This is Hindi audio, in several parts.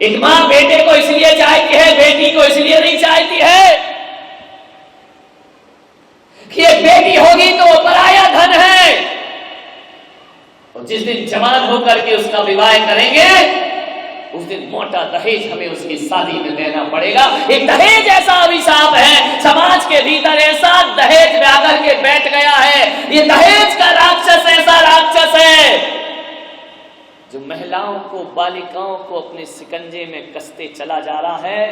एक मां बेटे को इसलिए चाहती है, बेटी को इसलिए नहीं चाहती है कि एक बेटी होगी तो वो पराया धन है, और जिस दिन जवान होकर के उसका विवाह करेंगे उस दिन मोटा दहेज हमें उसकी शादी में देना पड़ेगा। एक दहेज ऐसा अभिशाप है, समाज के भीतर ऐसा दहेज में आकर के बैठ गया है। ये दहेज का राक्षस ऐसा राक्षस है जो महिलाओं को, बालिकाओं को अपने शिकंजे में कसते चला जा रहा है।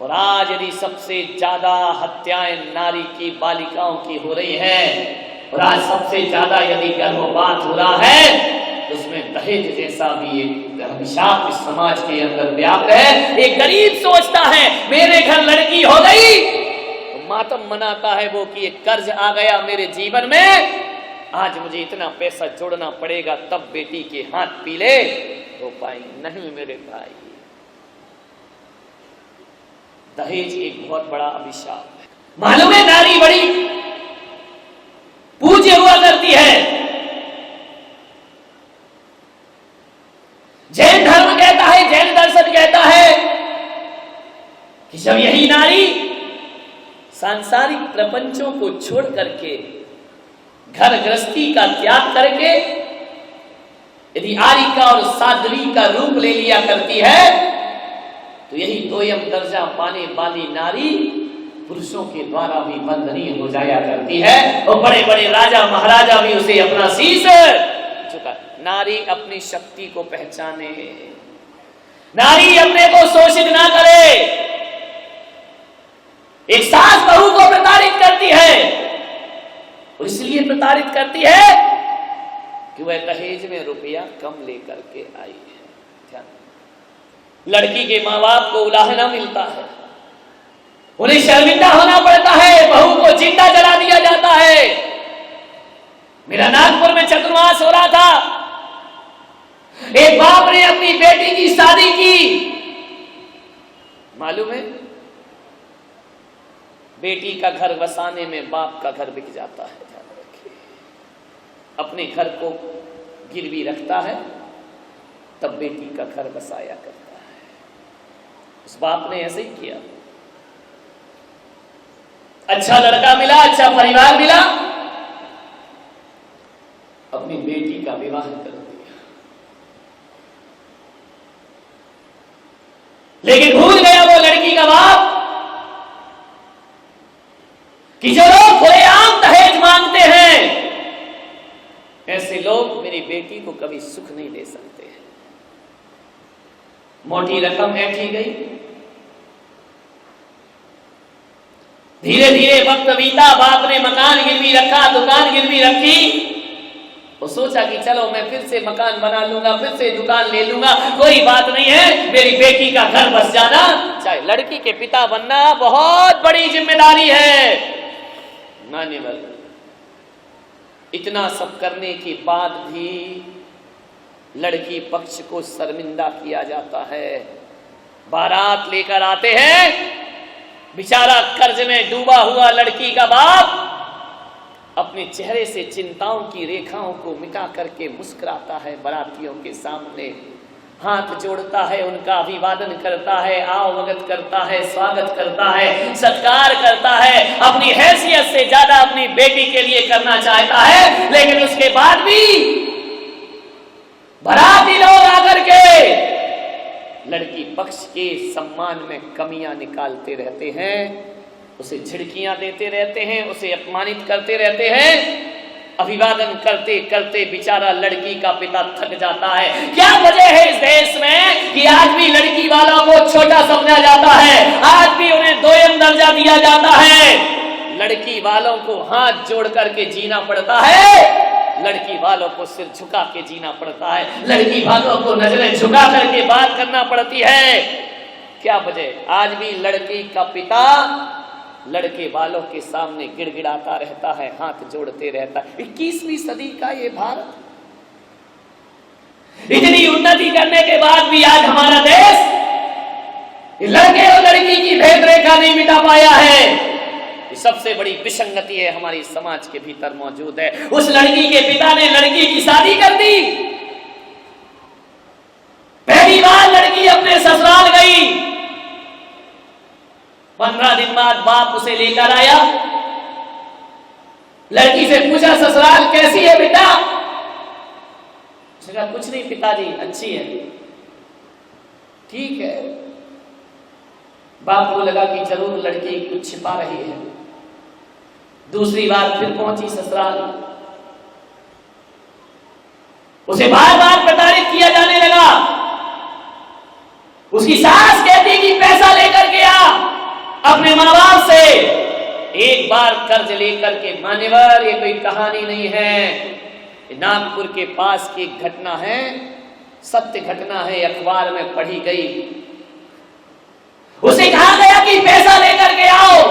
और आज यदि सबसे ज्यादा हत्याएं नारी की, बालिकाओं की हो रही है, और आज सबसे ज्यादा यदि गर्भपात हो रहा है, तो उसमें दहेज जैसा भी एक अभिशाप इस समाज के अंदर व्याप्त है। एक गरीब सोचता है मेरे घर लड़की हो गई तो मातम मनाता है वो कि एक कर्ज आ गया मेरे जीवन में, आज मुझे इतना पैसा जोड़ना पड़ेगा तब बेटी के हाथ पीले हो पाएंगे। नहीं मेरे भाई, दहेज एक बहुत बड़ा अभिशाप है। मालूम है नारी बड़ी पूज्य हुआ करती है। जैन धर्म कहता है, जैन दर्शन कहता है कि जब यही नारी सांसारिक प्रपंचों को छोड़ करके, घर गृहस्थी का त्याग करके यदि आरिका और साध्वी का रूप ले लिया करती है, तो यही दोयम दर्जा पाने वाली नारी पुरुषों के द्वारा भी वंदनीय हो जाया करती है, और बड़े बड़े राजा महाराजा भी उसे अपना शीश झुका। नारी अपनी शक्ति को पहचाने, नारी अपने को शोषित ना करे। एक सास बहू को प्रताड़ित करती है, और इसलिए प्रताड़ित करती है कि वह दहेज में रुपया कम लेकर के आई है। लड़की के माँ बाप को उलाहना मिलता है, उन्हें शर्मिंदा होना पड़ता है, बहू को जिंदा जला दिया जाता है। मेरा नागपुर में चतुर्मास हो रहा था, एक बाप ने अपनी बेटी की शादी की। मालूम है बेटी का घर बसाने में बाप का घर बिक जाता है। ध्यान रखिए, अपने घर को गिरवी रखता है तब बेटी का घर बसाया करता है। उस बाप ने ऐसे ही किया। अच्छा लड़का मिला, अच्छा परिवार मिला, अपनी बेटी का विवाह कर दिया, लेकिन भूल गया वो लड़की का बाप कि जो लोग खुलेआम दहेज मांगते हैं, ऐसे लोग मेरी बेटी को कभी सुख नहीं दे सकते। मोटी रकम ऐंठी गई, धीरे धीरे वक्त बीता, बाप ने मकान गिरवी रखा, दुकान गिरवी रखी, और सोचा कि चलो मैं फिर से मकान बना लूंगा, फिर से दुकान ले लूंगा, कोई बात नहीं है, मेरी बेटी का घर बस जाना चाहे। लड़की के पिता बनना बहुत बड़ी जिम्मेदारी है, मान्यवर। इतना सब करने के बाद भी लड़की पक्ष को शर्मिंदा किया जाता है। बारात लेकर आते हैं, बेचारा कर्ज में डूबा हुआ लड़की का बाप अपने चेहरे से चिंताओं की रेखाओं को मिटा करके मुस्कुराता है, बारातियों के सामने हाथ जोड़ता है, उनका अभिवादन करता है, आवभगत करता है, स्वागत करता है, सत्कार करता है, अपनी हैसियत से ज्यादा अपनी बेटी के लिए करना चाहता है। लेकिन उसके बाद भी बाराती लोग आकर के लड़की पक्ष के सम्मान में कमियां निकालते रहते हैं, उसे झिड़कियां देते रहते हैं, उसे अपमानित करते रहते हैं। अभिवादन करते करते बेचारा लड़की का पिता थक जाता है। क्या वजह है इस देश में कि आज भी लड़की वालों को छोटा समझा जाता है, आज भी उन्हें दोयम दर्जा दिया जाता है। लड़की वालों को हाथ जोड़ करके जीना पड़ता है, लड़की वालों को सिर झुका के जीना पड़ता है, लड़की वालों को नजरें झुका करके बात करना पड़ती है। क्या वजह? आज भी लड़की का पिता लड़के वालों के सामने गिड़गिड़ाता रहता है, हाथ जोड़ते रहता है। 21वीं सदी का ये भारत, इतनी उन्नति करने के बाद भी आज हमारा देश लड़के और लड़की की भेद रेखा नहीं मिटा पाया है। सबसे बड़ी विसंगति है हमारी समाज के भीतर मौजूद है। उस लड़की के पिता ने लड़की की शादी कर दी, पहली बार लड़की अपने ससुर 15 दिन बाद बाप उसे लेकर आया। लड़की से पूछा, ससुराल कैसी है बेटा? उसने कहा, कुछ नहीं पिताजी, अच्छी है। ठीक है। बाप को लगा कि जरूर लड़की कुछ छिपा रही है। दूसरी बार फिर पहुंची ससुराल, उसे बार बार प्रताड़ित किया जाने लगा। उसकी सास कहती कि पैसा लेकर के आ अपने माँ बाप से। एक बार कर्ज लेकर के, मान्यवर ये कोई कहानी नहीं है, नागपुर के पास की एक घटना है, सत्य घटना है, अखबार में पढ़ी गई। उसे कहा गया कि पैसा लेकर के आओ।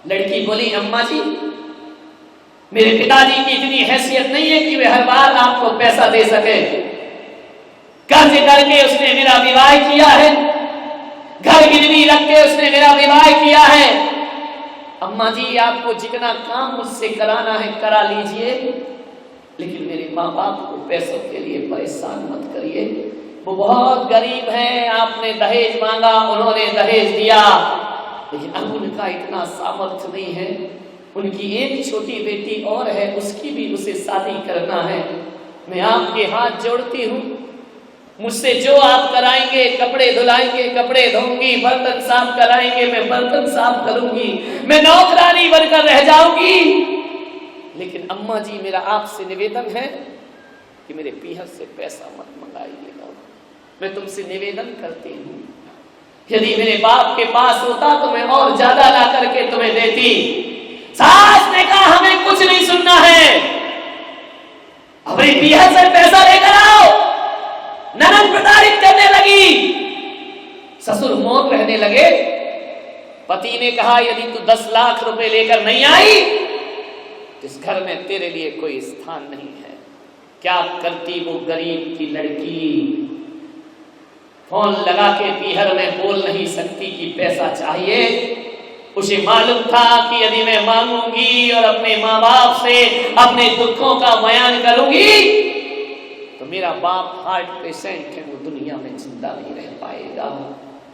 लड़की बोली, अम्मा जी मेरे पिताजी की इतनी हैसियत नहीं है कि वे हर बार आपको पैसा दे सके। कर्ज करके उसने मेरा विवाह किया है, घर गिरवी रख के उसने मेरा विवाह किया है। अम्मा जी आपको जितना काम मुझसे कराना है करा लीजिए, लेकिन मेरे माँ बाप को पैसों के लिए परेशान मत करिए। वो बहुत गरीब हैं, आपने दहेज मांगा, उन्होंने दहेज दिया, लेकिन अब उनका इतना सामर्थ्य नहीं है। उनकी एक छोटी बेटी और है, उसकी भी उसे शादी करना है। मैं आपके हाथ जोड़ती हूँ, मुझसे जो आप कराएंगे, कपड़े धुलाएंगे कपड़े धोऊंगी, बर्तन साफ कराएंगे मैं बर्तन साफ करूंगी, मैं नौकरानी बनकर रह जाऊंगी। लेकिन अम्मा जी मेरा आपसे निवेदन है कि मेरे पीहर से पैसा मत मंगाइएगा। मैं तुमसे निवेदन करती हूँ, यदि मेरे बाप के पास होता तो मैं और ज्यादा ला करके तुम्हें देती। सास ने कहा, हमें कुछ नहीं सुनना है, अपने पीहर से पैसा लेकर आओ। ननद प्रताड़ित करने लगी, ससुर मौन रहने लगे। पति ने कहा, यदि तू 10 लाख रुपए लेकर नहीं आई तो इस घर में तेरे लिए कोई स्थान नहीं है। क्या करती वो गरीब की लड़की, फोन लगा के पीहर में बोल नहीं सकती कि पैसा चाहिए। उसे मालूम था कि यदि मैं मांगूंगी और अपने माँ बाप से अपने दुखों का बयान करूंगी तो मेरा बाप हार्ट पेशेंट है, वो दुनिया में जिंदा नहीं रह पाएगा।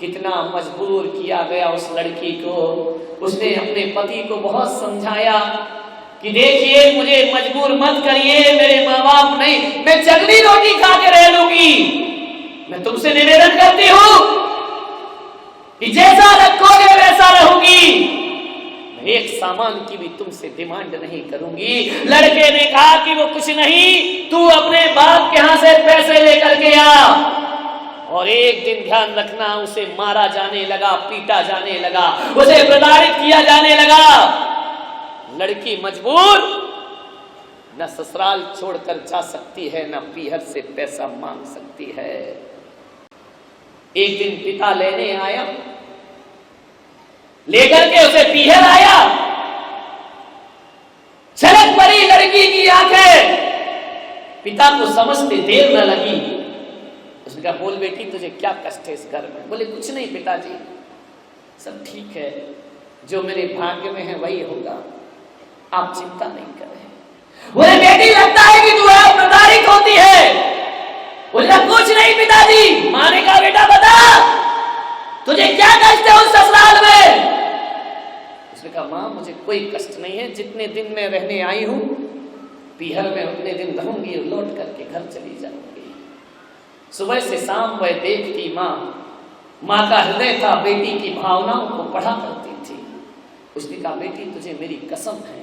कितना मजबूर किया गया उस लड़की को। उसने अपने पति को बहुत समझाया कि देखिए मुझे मजबूर मत करिए, मेरे माँ बाप नहीं, मैं चगली रोटी खा के रह लूंगी। मैं तुमसे निवेदन करती हूँ कि जैसा रखोगे वैसा रहूंगी, मैं एक सामान की भी तुमसे डिमांड नहीं करूंगी। लड़के ने कहा कि वो कुछ नहीं, तू अपने बाप के यहां से पैसे लेकर के आ। और एक दिन ध्यान रखना, उसे मारा जाने लगा, पीटा जाने लगा, उसे प्रताड़ित किया जाने लगा। लड़की मजबूर, न ससुराल छोड़कर जा सकती है, न पीहर से पैसा मांग सकती है। एक दिन पिता लेने आया, लेकर के उसे पीहर आया। छलक पड़ी लड़की की आंखें, पिता को समझते देर न लगी। उसने कहा, बोल बेटी तुझे क्या कष्ट है इस घर में? बोले, कुछ नहीं पिताजी, सब ठीक है, जो मेरे भाग्य में है वही होगा, आप चिंता नहीं करें। बोले, बेटी लगता है कि तू प्रताड़ित होती है। बोले, कुछ नहीं पिताजी। माँ ने कहा, बेटा बता तुझे क्या कष्ट है उस ससुराल में? उसने कहा, माँ मुझे कोई कष्ट नहीं है, जितने दिन मैं रहने आई हूं पीहर में उतने दिन रहूंगी और लौट करके घर चली जाऊंगी। सुबह से शाम वह देखती माँ का हृदय था, बेटी की भावनाओं को पढ़ा करती थी। उसने कहा, बेटी तुझे मेरी कसम है,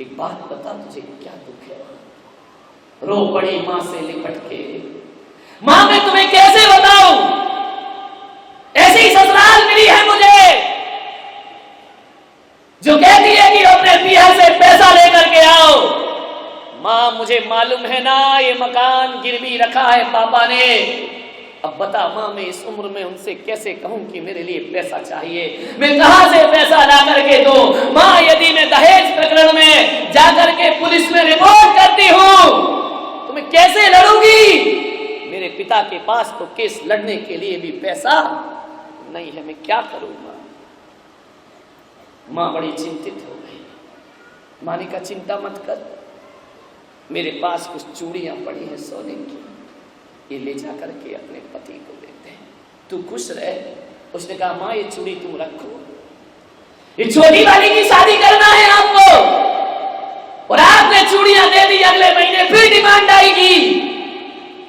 एक बात बता, तुझे क्या दुख है? रो पड़ी माँ से लिपट के। माँ मैं तुम्हें कैसे बताऊं, ऐसी ससुराल मिली है मुझे जो कहती है कि अपने पीहर से पैसा लेकर के आओ। माँ मुझे मालूम है ना, ये मकान गिरवी रखा है पापा ने। अब बता माँ, मैं इस उम्र में उनसे कैसे कहूं कि मेरे लिए पैसा चाहिए? मैं कहां से पैसा ला करके दूं? माँ यदि मैं दहेज प्रकरण में जाकर के पुलिस में रिपोर्ट करती हूं तो मैं कैसे लड़ूंगी? मेरे पिता के पास तो केस लड़ने के लिए भी पैसा नहीं है, मैं क्या करूंगा? माँ बड़ी चिंतित हो गई। माँ ने कहा, चिंता मत कर, मेरे पास कुछ चूड़ियां पड़ी हैं सोने की, ये ले जा करके अपने पति को देते हैं, तू खुश रहे, उसने कहा माँ ये चूड़ी तुम रखो, ये छोटी वाली की शादी करना है आपको, और आपने चूड़ियां दे दी, अगले महीने फिर डिमांड आएगी।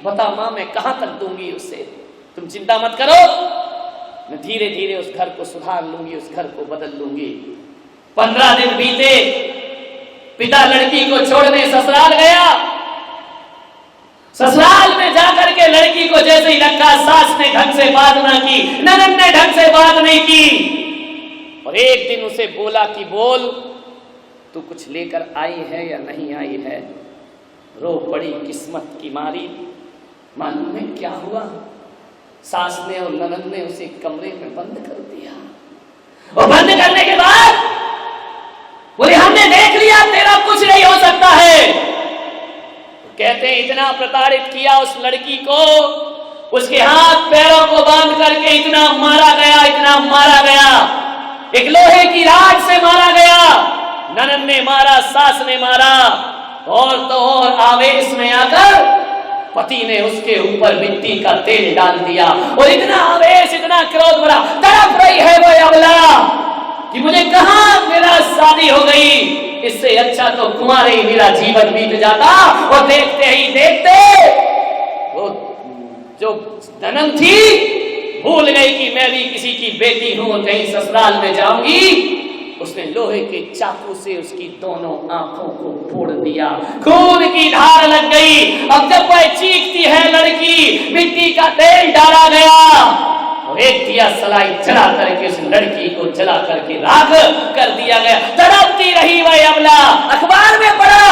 बता माँ मैं कहां तक दूंगी उसे, तुम चिंता मत करो, मैं धीरे धीरे उस घर को सुधार लूंगी, उस घर को बदल लूंगी। 15 दिन बीते, पिता लड़की को छोड़ने ससुराल गया। ससुराल में जाकर के लड़की को जैसे ही रखा, सास ने ढंग से बात ना की, ननद ने ढंग से बात नहीं की, और एक दिन उसे बोला कि बोल तू कुछ लेकर आई है या नहीं आई है। रो पड़ी किस्मत की मारी। मालूम है क्या हुआ, सास ने और ननद ने उसे कमरे में बंद कर दिया, और बंद करने के बाद बोले हमने देख लिया तेरा कुछ नहीं हो सकता है। कहते हैं इतना प्रताड़ित किया उस लड़की को, उसके हाथ पैरों को बांध करके इतना मारा गया, इतना मारा गया, एक लोहे की राड से मारा गया। ननद ने मारा, सास ने मारा, और तो और आवेश में आकर पति ने उसके ऊपर मिट्टी का तेल डाल दिया, और इतना आवेश, इतना क्रोध भरा, तड़प रही है वो अबला कि मुझे कहां मेरा शादी हो गई, इससे अच्छा तो कुंवारे ही मेरा जीवन बीत जाता। और देखते ही देखते वो जो ननद थी भूल गई कि मैं भी किसी की बेटी हूं, कहीं ससुराल में जाऊंगी। उसने लोहे के चाकू से उसकी दोनों आंखों को फोड़ दिया, खून की धार लग गई। अब जब वह चीखती है लड़की, मिट्टी का तेल डाला गया, और एक दिया सलाई जला करके उस लड़की को जला करके राख कर दिया गया। तड़पती रही वह अबला। अखबार में पढ़ा,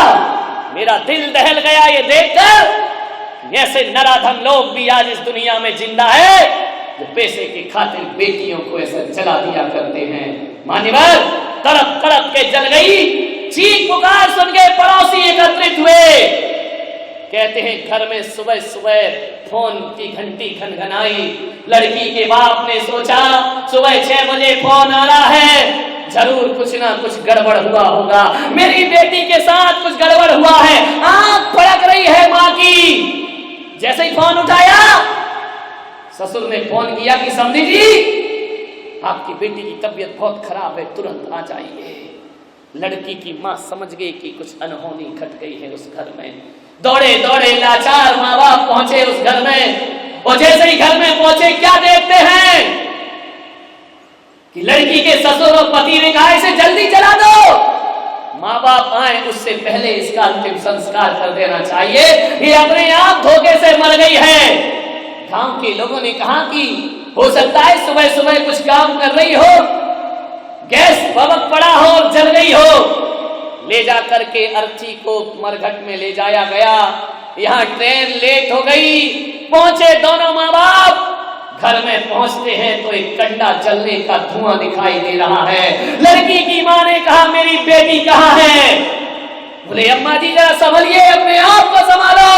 मेरा दिल दहल गया ये देखकर, ऐसे नराधम लोग भी आज इस दुनिया में जिंदा है जो पैसे की खातिर बेटियों को ऐसा जला दिया करते हैं। मान्यवर तड़प तड़प के जल गई। चीख पुकार सुन के पड़ोसी एकत्रित हुए। कहते हैं घर में सुबह सुबह फोन की घंटी खनखनाई। लड़की के बाप ने सोचा सुबह 6 बजे फोन आ रहा है, जरूर कुछ ना कुछ गड़बड़ हुआ होगा, मेरी बेटी के साथ कुछ गड़बड़ हुआ है। आंख फड़क रही है माँ की। जैसे ही फोन उठाया, ससुर ने फोन किया कि समधी जी आपकी बेटी की तबीयत बहुत खराब है, तुरंत आ जाइए। लड़की की मां समझ गई कि कुछ अनहोनी घट गई है उस घर में। दौड़े दौड़े लाचार माँ बाप पहुंचे उस घर में, और जैसे ही घर में पहुंचे क्या देखते हैं कि लड़की के ससुर और पति ने कहा इसे जल्दी जला दो। माँ बाप आए उससे पहले इसका अंतिम संस्कार कर देना चाहिए, ये अपने आप धोखे से मर गई है। गांव के लोगों ने कहा कि हो सकता है सुबह सुबह कुछ काम कर रही हो, गैस भभक पड़ा हो और जल गई हो। ले जा करके अर्थी को मरघट में ले जाया गया। यहाँ ट्रेन लेट हो गई। पहुंचे दोनों माँ बाप। घर में पहुंचते हैं तो एक कंडा जलने का धुआं दिखाई दे रहा है। लड़की की माँ ने कहा मेरी बेटी कहाँ है? बोले अम्मा जी जरा संभलिए, अपने आप को संभालो।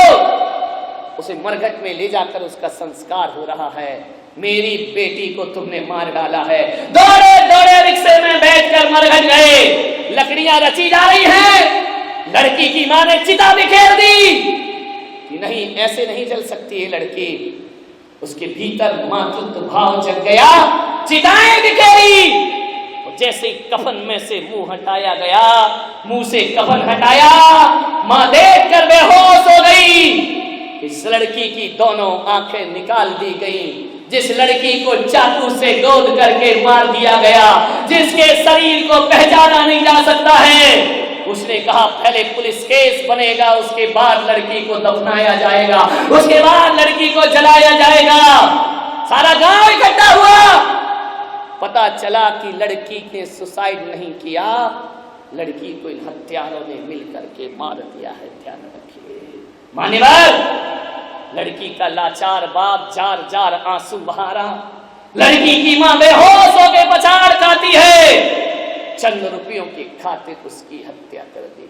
उसे मरघट में ले जाकर उसका संस्कार हो रहा है। मेरी बेटी को तुमने मार डाला है। दौड़े दौड़े रिक्शे में बैठकर मरघट गए। लकड़ियां रची जा रही हैं। लड़की की मां ने चिता बिखेर दी कि नहीं, ऐसे नहीं जल सकती है लड़की। उसके भीतर मातृत्व भाव जग गया। चिताएं बिखेरी। जैसे कफन में से मुंह हटाया गया, मुंह से कफन हटाया, मां देख कर बेहोश हो गई। इस लड़की की दोनों आंखें निकाल दी गई। जिस लड़की को चाकू से गोद करके मार दिया गया, जिसके शरीर को पहचाना नहीं जा सकता है, उसने कहा पहले पुलिस केस बनेगा, उसके बाद लड़की को दफनाया जाएगा, उसके बाद लड़की को जलाया जाएगा। सारा गांव इकट्ठा हुआ। पता चला कि लड़की ने सुसाइड नहीं किया, लड़की को इन हत्यारों ने मिलकर के मार दिया है। ध्यान रखिए मान्यवर। लड़की का लाचार बाप जार जार आंसू बहा रहा। लड़की की मां बेहोश होकर पछाड़ खाती है। चंद रुपयों की खातिर उसकी हत्या कर दी।